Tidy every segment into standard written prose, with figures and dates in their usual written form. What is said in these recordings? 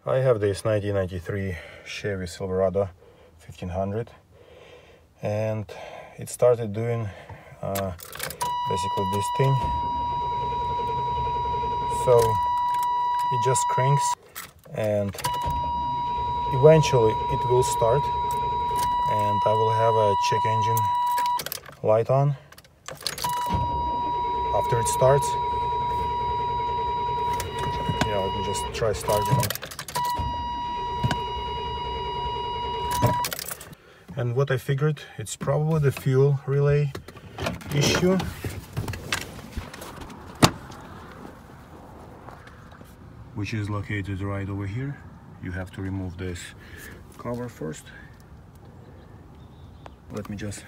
I have this 1993 Chevy Silverado 1500, and it started doing basically this thing. So it just cranks and eventually it will start, and I will have a check engine light on after it starts. Yeah, let me just try starting it. And what I figured, it's probably the fuel relay issue. Which is located right over here. You have to remove this cover first. Let me just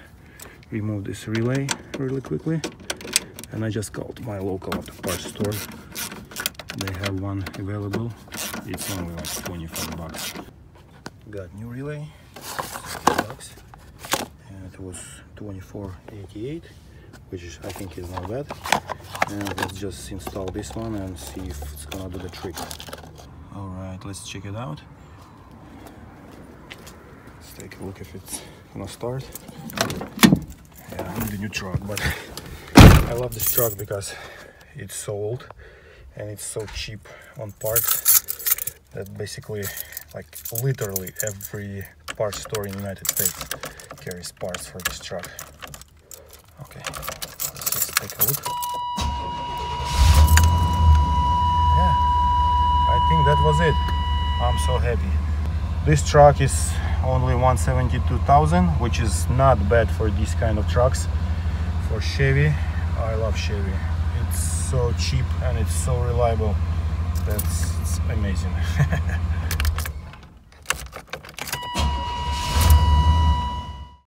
remove this relay really quickly. And I just called my local auto parts store. They have one available. It's only like 25 bucks. Got new relay, $6, and it was 24.88, which is, I think is not bad. And let's just install this one and see if it's gonna do the trick. All right, let's check it out. Let's take a look if it's gonna start. Yeah, I need a new truck, but I love this truck because it's so old and it's so cheap on parts that basically, like, literally every parts store in the United States carries parts for this truck. Okay, let's just take a look. Yeah, I think that was it. I'm so happy. This truck is only 172,000, which is not bad for these kind of trucks. For Chevy, I love Chevy. It's so cheap and it's so reliable. It's amazing.